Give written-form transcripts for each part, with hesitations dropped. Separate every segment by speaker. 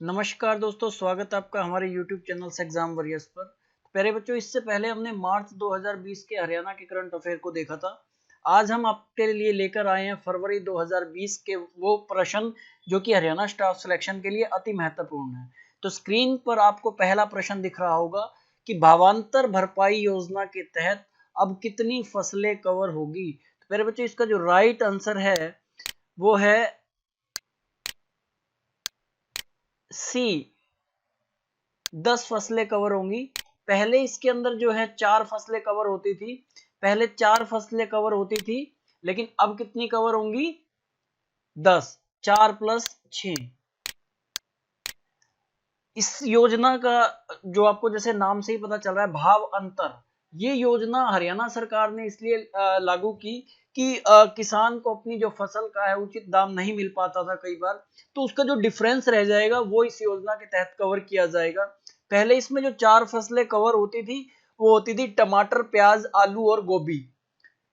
Speaker 1: नमस्कार दोस्तों, स्वागत है आपका हमारे YouTube चैनल से एग्जाम वॉरियर्स पर। प्यारे बच्चों, इससे पहले हमने मार्च 2020 के हरियाणा के करंट अफेयर को देखा था। आज हम आपके लिए लेकर आए हैं फरवरी 2020 के वो प्रश्न जो कि हरियाणा स्टाफ सिलेक्शन के लिए अति महत्वपूर्ण है। तो स्क्रीन पर आपको पहला प्रश्न दिख रहा होगा कि भावांतर भरपाई योजना के तहत अब कितनी फसलें कवर होगी। तो प्यारे बच्चों, इसका जो राइट आंसर है वो है सी, 10 फसलें कवर होंगी। पहले इसके अंदर जो है 4 फसलें कवर होती थी, पहले 4 फसलें कवर होती थी, लेकिन अब कितनी कवर होंगी? 10, 4 प्लस 6। इस योजना का जो आपको जैसे नाम से ही पता चल रहा है, भाव अंतर, ये योजना हरियाणा सरकार ने इसलिए लागू की कि किसान को अपनी जो फसल का है उचित दाम नहीं मिल पाता था कई बार, तो उसका जो डिफरेंस रह जाएगा वो इस योजना के तहत कवर किया जाएगा। पहले इसमें जो 4 फसलें कवर होती थी वो होती थी टमाटर, प्याज, आलू और गोभी।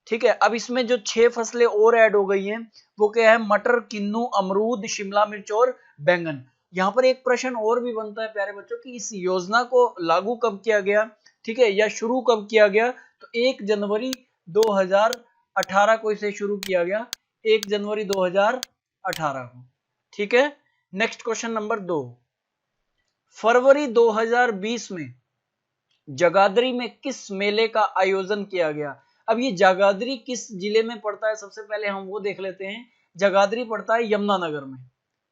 Speaker 1: ठीक है, अब इसमें जो 6 फसलें और ऐड हो गई हैं वो क्या है? मटर, किन्नू, अमरूद, शिमला मिर्च और बैंगन। यहाँ पर एक प्रश्न और भी बनता है प्यारे बच्चों कि इस योजना को लागू कब किया गया, ठीक है, या शुरू कब किया गया? तो 1 जनवरी 2018 को इसे शुरू किया गया, 1 जनवरी 2018 को। ठीक है, नेक्स्ट क्वेश्चन नंबर 2। फरवरी 2020 में जगाधरी में किस मेले का आयोजन किया गया? अब ये जगाधरी किस जिले में पड़ता है, सबसे पहले हम वो देख लेते हैं। जगाधरी पड़ता है यमुनानगर में।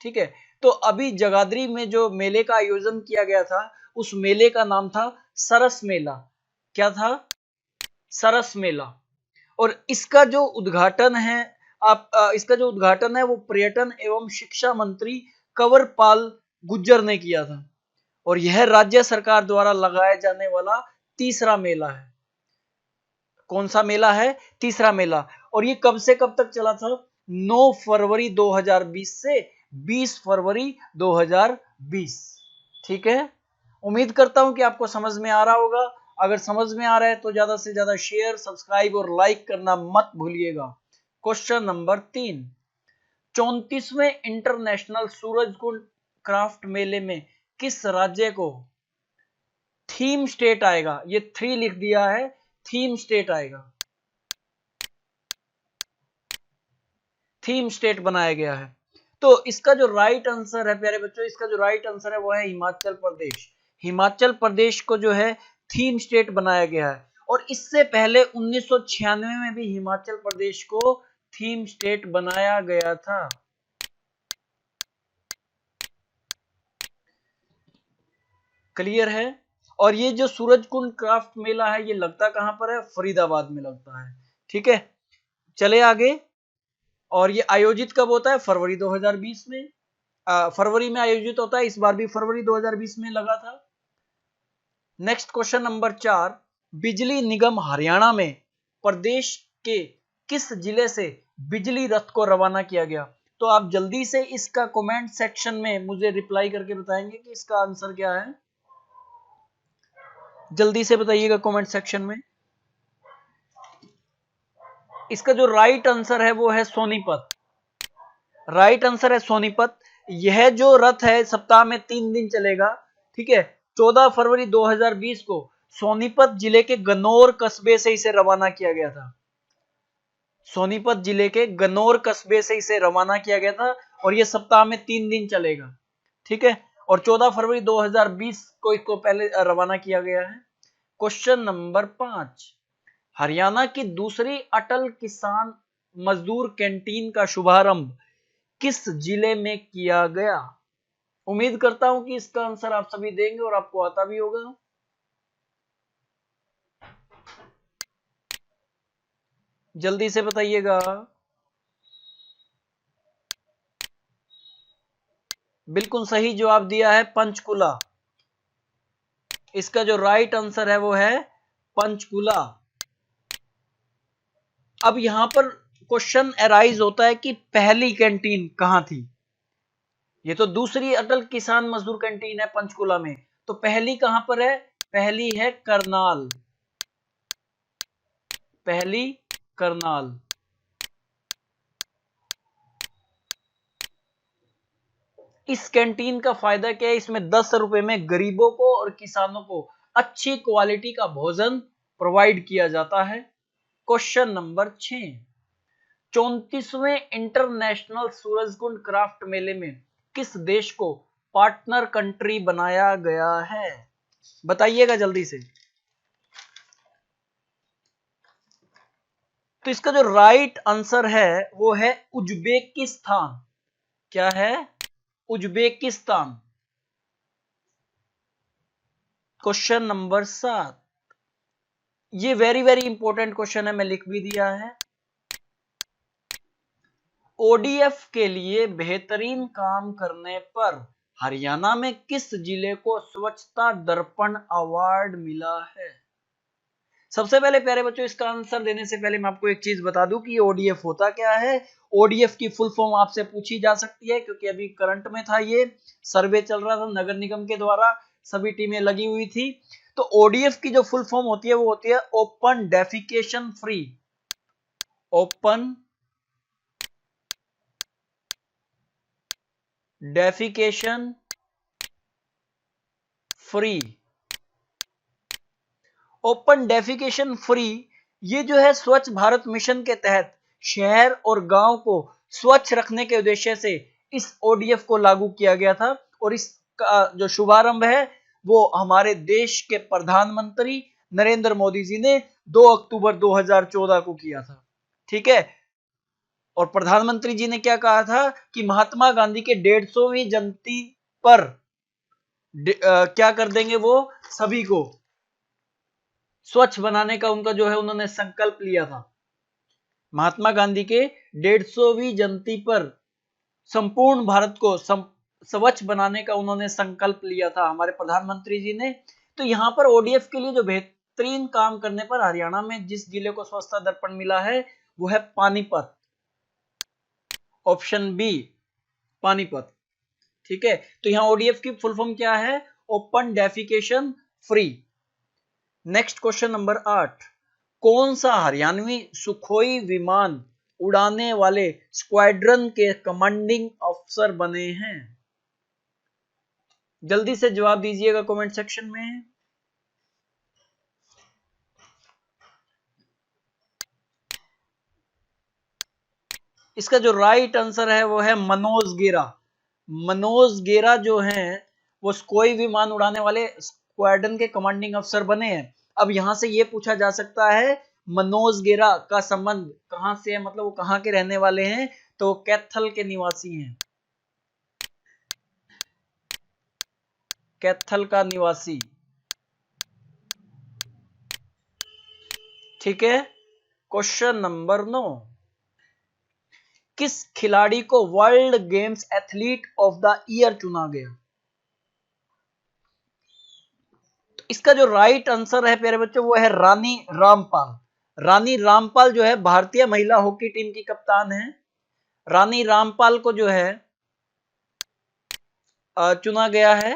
Speaker 1: ठीक है, तो अभी जगाधरी में जो मेले का आयोजन किया गया था उस मेले का नाम था सरस मेला। क्या था? सरस मेला। और इसका जो उद्घाटन है इसका जो उद्घाटन है वो पर्यटन एवं शिक्षा मंत्री कंवरपाल गुर्जर ने किया था। और यह राज्य सरकार द्वारा लगाया जाने वाला तीसरा मेला है। कौन सा मेला है? तीसरा मेला। और ये कब से कब तक चला था? 9 फरवरी 2020 से 20 फरवरी 2020। ठीक है, उम्मीद करता हूं कि आपको समझ में आ रहा होगा। अगर समझ में आ रहा है तो ज्यादा से ज्यादा शेयर, सब्सक्राइब और लाइक करना मत भूलिएगा। Question number 3। 34वें इंटरनेशनल सूरजकुंड क्राफ्ट मेले में किस राज्य को थीम स्टेट आएगा? ये 3 लिख दिया है, थीम स्टेट आएगा, थीम स्टेट बनाया गया है। तो इसका जो राइट आंसर है प्यारे बच्चों, इसका जो राइट आंसर है वो है हिमाचल प्रदेश। हिमाचल प्रदेश को जो है थीम स्टेट बनाया गया है। और इससे पहले 1996 में भी हिमाचल प्रदेश को थीम स्टेट बनाया गया था। क्लियर है? और ये जो सूरजकुंड क्राफ्ट मेला है ये लगता कहां पर है? फरीदाबाद में लगता है। ठीक है, चले आगे। और ये आयोजित कब होता है? फरवरी 2020 में। फरवरी में आयोजित होता है, इस बार भी फरवरी 2020 में लगा था। Next question number 4। बिजली निगम हरियाणा में प्रदेश के किस जिले से बिजली रथ को रवाना किया गया? तो आप जल्दी से इसका कमेंट सेक्शन में मुझे रिप्लाई करके बताएंगे कि इसका आंसर क्या है। जल्दी से बताइएगा कमेंट सेक्शन में। इसका जो राइट आंसर है वो है सोनीपत। राइट आंसर है सोनीपत। यह जो रथ है सप्ताह में 3 दिन चलेगा। ठीक है, 14 फरवरी 2020 को सोनीपत जिले के गन्नौर कस्बे से इसे रवाना किया गया था। सोनीपत जिले के गन्नौर कस्बे से इसे रवाना किया गया था और यह सप्ताह में 3 दिन चलेगा। ठीक है, और 14 फरवरी 2020 को इसको पहले रवाना किया गया है। Question number 5। हरियाणा की दूसरी अटल किसान मजदूर कैंटीन का शुभारंभ किस जिले में किया गया? उम्मीद करता हूं कि इसका आंसर आप सभी देंगे और आपको आता भी होगा। जल्दी से बताइएगा। बिल्कुल सही जवाब दिया है, पंचकुला। इसका जो राइट आंसर है वो है पंचकुला। अब यहां पर क्वेश्चन अराइज होता है कि पहली कैंटीन कहां थी? ये तो दूसरी अटल किसान मजदूर कैंटीन है पंचकुला में, तो पहली कहां पर है? पहली है करनाल। पहली करनाल। इस कैंटीन का फायदा क्या है? इसमें 10 रुपए में गरीबों को और किसानों को अच्छी क्वालिटी का भोजन प्रोवाइड किया जाता है। क्वेश्चन नंबर 6, 34वें इंटरनेशनल सूरजकुंड क्राफ्ट मेले में किस देश को पार्टनर कंट्री बनाया गया है? बताइएगा जल्दी से। तो इसका जो राइट आंसर है वो है उज्बेकिस्तान। क्या है? उज्बेकिस्तान। क्वेश्चन नंबर 7, ये वेरी वेरी इंपॉर्टेंट क्वेश्चन है, मैं लिख भी दिया है। ओडीएफ के लिए बेहतरीन काम करने पर हरियाणा में किस जिले को स्वच्छता दर्पण अवार्ड मिला है? सबसे पहले प्यारे बच्चों, इसका आंसर देने से पहले मैं आपको एक चीज बता दूं कि ओडीएफ होता क्या है। ओडीएफ की फुल फॉर्म आपसे पूछी जा सकती है, क्योंकि अभी करंट में था, ये सर्वे चल रहा था नगर निगम के द्वारा, सभी टीमें लगी हुई थी। तो ओडीएफ की जो फुल फॉर्म होती है वो होती है open defecation free. Open defecation free. Open defecation free ये जो है स्वच्छ भारत मिशन के तहत शहर और गांव को स्वच्छ रखने के उद्देश्य से इस ओडीएफ को लागू किया गया था। और इसका जो शुभारंभ है वो हमारे देश के प्रधानमंत्री नरेंद्र मोदी जी ने 2 अक्टूबर 2014 को किया था। ठीक है। और प्रधानमंत्री जी ने क्या कहा था कि महात्मा गांधी के 150वीं जयंती पर क्या कर देंगे, वो सभी को स्वच्छ बनाने का उनका जो है उन्होंने संकल्प लिया था। महात्मा गांधी के 150वीं जयंती पर संपूर्ण भारत को स्वच्छ बनाने का उन्होंने संकल्प लिया था हमारे प्रधानमंत्री जी ने। तो यहां पर ओडीएफ के लिए जो बेहतरीन काम करने पर हरियाणा में जिस जिले को स्वच्छता दर्पण मिला है वो है पानीपत। Option B, Panipat. ठीक है। तो यहां ओडीएफ की फुल फॉर्म क्या है? Open defecation free. Next question number 8, कौन सा हरियाणवी सुखोई विमान उड़ाने वाले स्क्वाड्रन के कमांडिंग अफसर बने हैं? जल्दी से जवाब दीजिएगा कमेंट सेक्शन में। इसका जो राइट आंसर है वो है मनोज गेरा। मनोज गेरा जो हैं वो कोई विमान उड़ाने वाले स्क्वाड्रन के कमांडिंग अफसर बने हैं। अब यहां से ये पूछा जा सकता है मनोज गेरा का संबंध कहां से है, मतलब वो कहां के रहने वाले हैं? तो कैथल के निवासी हैं। कैथल का निवासी। ठीक है। क्वेश्चन नंबर 9, किस खिलाड़ी को world games athlete of the year चुना गया? तो इसका जो राइट आंसर है प्यारे बच्चों वो है रानी रामपाल। रानी रामपाल जो है भारतीय महिला हॉकी टीम की कप्तान है। रानी रामपाल को जो है चुना गया है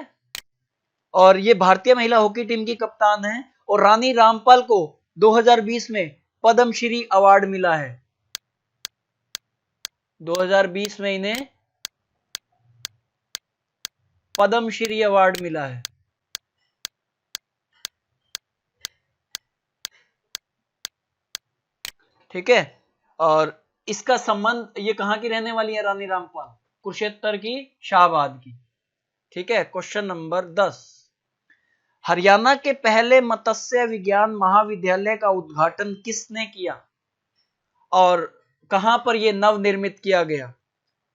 Speaker 1: और ये भारतीय महिला हॉकी टीम की कप्तान है। और रानी रामपाल को 2020 में पद्मश्री अवार्ड मिला है। 2020 में इन्हें पद्मश्री अवार्ड मिला है। ठीक है। और इसका संबंध, ये कहां की रहने वाली है रानी रामपाल? कुरुक्षेत्र की, शाहबाद की। ठीक है। क्वेश्चन नंबर 10, हरियाणा के पहले मत्स्य विज्ञान महाविद्यालय का उद्घाटन किसने किया और कहां पर यह नवनिर्मित किया गया?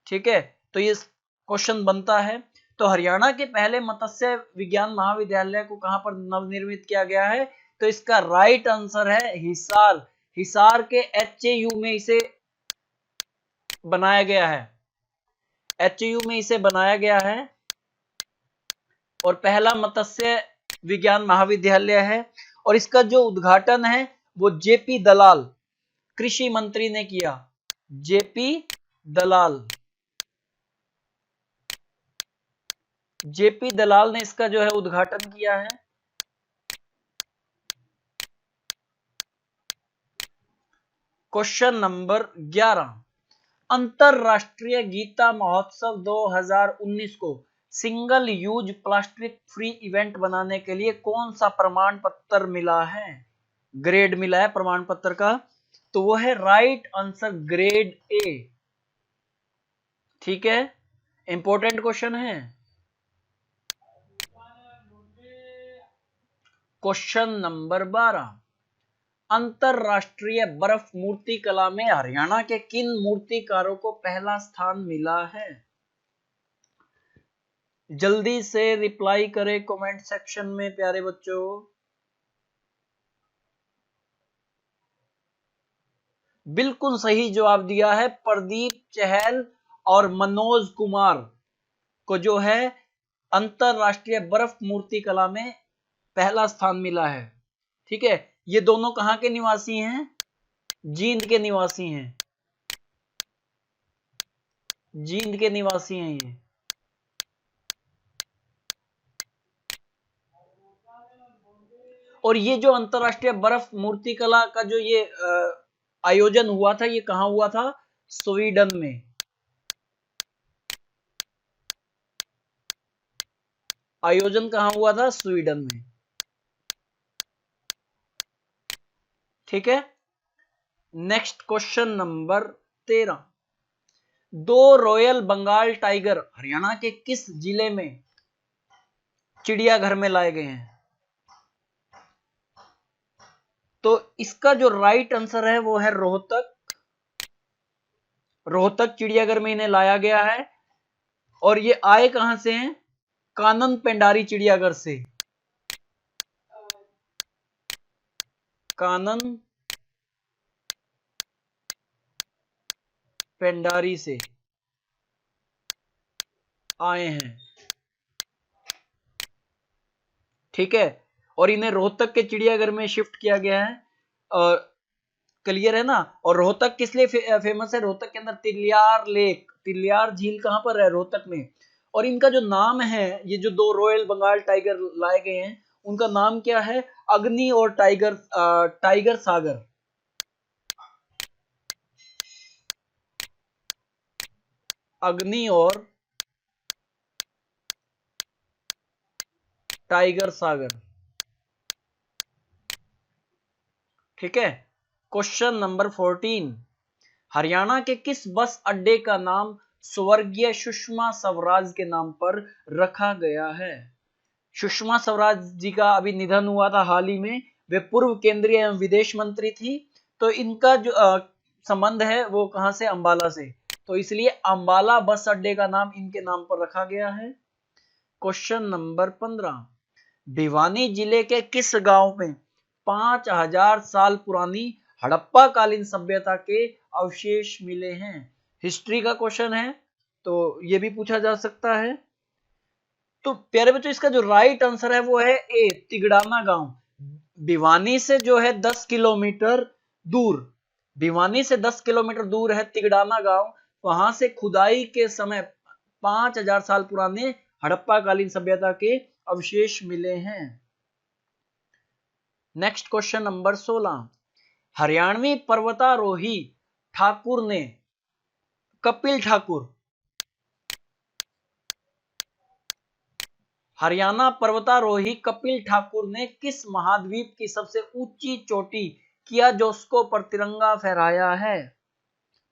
Speaker 1: ठीक है। तो ये क्वेश्चन बनता है। तो हरियाणा के पहले मत्स्य विज्ञान महाविद्यालय को कहां पर नवनिर्मित किया गया है? तो इसका राइट आंसर है हिसार। हिसार के एचएयू में इसे बनाया गया है। एचएयू में इसे बनाया गया है और पहला मत्स्य विज्ञान महाविद्यालय है। और इसका जो उद्घाटन है वो जेपी दलाल कृषि मंत्री ने किया। जेपी दलाल। जेपी दलाल ने इसका जो है उद्घाटन किया है। क्वेश्चन नंबर 11, अंतरराष्ट्रीय गीता महोत्सव 2019 को single use plastic free event बनाने के लिए कौन सा प्रमाण पत्र मिला है, ग्रेड मिला है प्रमाण पत्र का? तो वो है राइट आंसर ग्रेड ए। ठीक है, इंपॉर्टेंट क्वेश्चन है। क्वेश्चन नंबर 12, अंतरराष्ट्रीय बर्फ मूर्ति कला में हरियाणा के किन मूर्तिकारों को पहला स्थान मिला है? जल्दी से रिप्लाई करें कमेंट सेक्शन में प्यारे बच्चों। बिल्कुल सही जवाब दिया है प्रदीप चहल और मनोज कुमार को जो है अंतरराष्ट्रीय बर्फ मूर्ति कला में पहला स्थान मिला है। ठीक है, ये दोनों कहां के निवासी हैं? जींद के निवासी हैं, जींद के निवासी हैं ये। और ये जो अंतरराष्ट्रीय बर्फ मूर्ति कला का जो ये आयोजन हुआ था, ये कहां हुआ था? स्वीडन में। आयोजन कहां हुआ था? स्वीडन में। ठीक है, नेक्स्ट क्वेश्चन नंबर 13, दो रॉयल बंगाल टाइगर हरियाणा के किस जिले में चिड़ियाघर में लाए गए हैं? तो इसका जो राइट आंसर है वो है रोहतक। रोहतक चिड़ियाघर में इन्हें लाया गया है। और ये आए कहां से हैं? कानन पेंडारी चिड़ियाघर से। कानन पेंडारी से आए हैं। ठीक है, और इन्हें रोहतक के चिड़ियाघर में शिफ्ट किया गया है। और क्लियर है ना? और रोहतक किस लिए फेमस है? रोहतक के अंदर तिलियार लेक, तिलियार झील कहां पर है? रोहतक में। और इनका जो नाम है, ये जो दो रॉयल बंगाल टाइगर लाए गए हैं, उनका नाम क्या है? अग्नि और टाइगर, टाइगर सागर। अग्नि और टाइगर सागर। ठीक है, क्वेश्चन नंबर 14, हरियाणा के किस बस अड्डे का नाम स्वर्गीय सुषमा स्वराज के नाम पर रखा गया है? सुषमा स्वराज जी का अभी निधन हुआ था हाल ही में। वे पूर्व केंद्रीय एवं विदेश मंत्री थी। तो इनका जो संबंध है वो कहां से? अंबाला से। तो इसलिए अंबाला बस अड्डे का नाम इनके नाम पर रखा गया है। क्वेश्चन नंबर 15, भिवानी जिले के किस गांव में 5000 साल पुरानी हड़प्पा कालीन सभ्यता के अवशेष मिले हैं? हिस्ट्री का क्वेश्चन है, तो यह भी पूछा जा सकता है। तो प्यारे बच्चों, इसका जो राइट आंसर है वो है ए, तिगड़ाना गांव। भिवानी से जो है 10 किलोमीटर दूर, भिवानी से 10 किलोमीटर दूर है तिगड़ाना गांव। वहां से खुदाई के समय 5000 साल पुराने हड़प्पा कालीन सभ्यता के अवशेष मिले हैं। नेक्स्ट क्वेश्चन नंबर 16, हरियाणवी पर्वतारोही ठाकुर ने, कपिल ठाकुर, हरियाणा पर्वतारोही कपिल ठाकुर ने किस महाद्वीप की सबसे ऊंची चोटी कियाजोस्को पर तिरंगा फहराया है?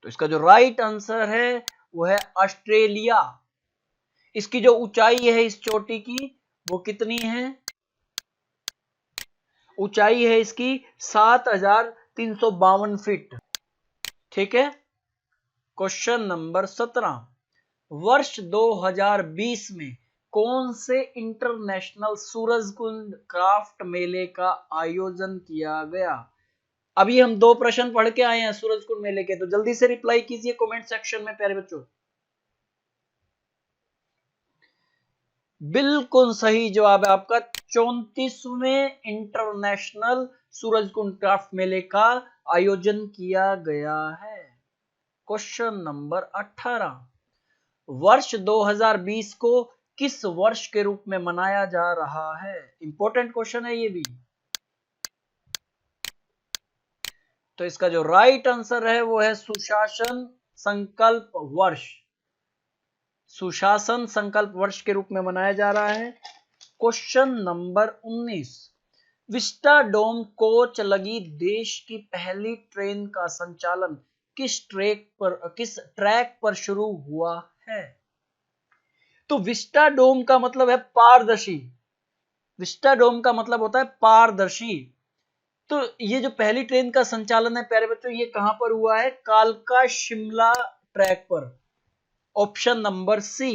Speaker 1: तो इसका जो राइट आंसर है वो है ऑस्ट्रेलिया। इसकी जो ऊंचाई है इस चोटी की, वो कितनी है? ऊंचाई है इसकी 7352 फीट। ठीक है, क्वेश्चन नंबर 17, वर्ष 2020 में कौन से इंटरनेशनल सूरजकुंड क्राफ्ट मेले का आयोजन किया गया? अभी हम दो प्रश्न पढ़ के आए हैं सूरजकुंड मेले के, तो जल्दी से रिप्लाई कीजिए कमेंट सेक्शन में प्यारे बच्चों। बिल्कुल सही जवाब है आपका, 34वें इंटरनेशनल सूरजकुंड क्राफ्ट मेले का आयोजन किया गया है। क्वेश्चन नंबर 18, वर्ष 2020 को किस वर्ष के रूप में मनाया जा रहा है? इंपॉर्टेंट क्वेश्चन है ये भी। तो इसका जो राइट आंसर है वो है सुशासन संकल्प वर्ष, सुशासन संकल्प वर्ष के रूप में मनाया जा रहा है। क्वेश्चन नंबर 19, विस्टाडोम कोच लगी देश की पहली ट्रेन का संचालन किस ट्रैक पर शुरू हुआ है? तो विस्टाडोम का मतलब है पारदर्शी, विस्टाडोम का मतलब होता है पारदर्शी। तो ये जो पहली ट्रेन का संचालन है प्यारे बच्चों, ये कहां पर हुआ है? कालका शिमला ट्रैक पर, ऑप्शन नंबर सी।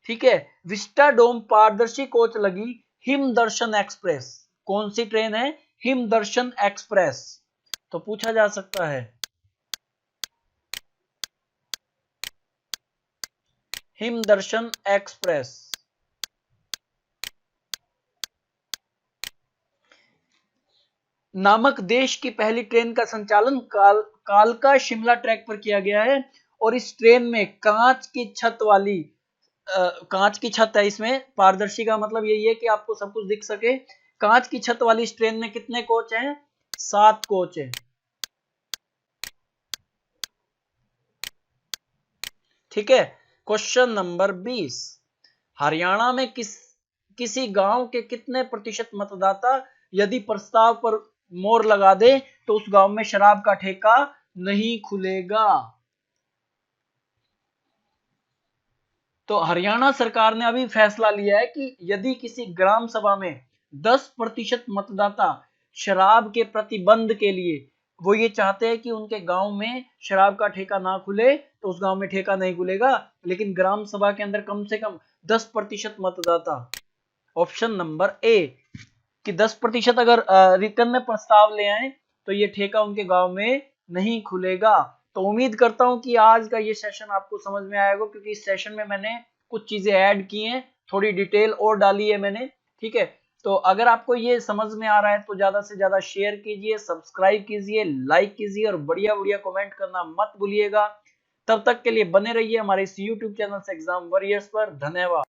Speaker 1: ठीक है, विस्टाडोम पारदर्शी कोच लगी हिमदर्शन एक्सप्रेस। कौन सी ट्रेन है? हिमदर्शन एक्सप्रेस। तो पूछा जा सकता है हिमदर्शन एक्सप्रेस। नामक देश की पहली ट्रेन का संचालन कालका शिमला ट्रैक पर किया गया है और इस ट्रेन में कांच की छत वाली कांच की छत है। इसमें पारदर्शी का मतलब यही है कि आपको सब कुछ दिख सके। कांच की छत वाली इस ट्रेन में कितने कोच हैं? 7 कोच हैं। ठीक है, क्वेश्चन नंबर 20, हरियाणा में किसी गांव के कितने प्रतिशत मतदाता यदि प्रस्ताव पर मोहर लगा दे तो उस गांव में शराब का ठेका नहीं खुलेगा? तो हरियाणा सरकार ने अभी फैसला लिया है कि यदि किसी ग्राम सभा में 10% मतदाता शराब के प्रतिबंध के लिए वो ये चाहते हैं कि उनके गांव में शराब का ठेका ना खुले, तो उस गांव में ठेका नहीं खुलेगा। लेकिन ग्राम सभा के अंदर कम से कम 10% मतदाता, ऑप्शन नंबर ए, कि 10% अगर रिटर्न में प्रस्ताव ले आए तो ये ठेका उनके गांव में नहीं खुलेगा। तो उम्मीद करता हूं कि आज का ये सेशन आपको समझ में आएगा, क्योंकि इस सेशन में मैंने कुछ चीजें ऐड की हैं, थोड़ी डिटेल और डाली है मैंने। ठीक है, तो अगर आपको ये समझ में आ रहा है तो ज्यादा से ज्यादा शेयर कीजिए, सब्सक्राइब कीजिए, लाइक कीजिए और बढ़िया बढ़िया कमेंट करना मत भूलिएगा। तब तक के लिए बने रहिए हमारे इस YouTube चैनल से एग्जाम वॉरियर्स पर। धन्यवाद।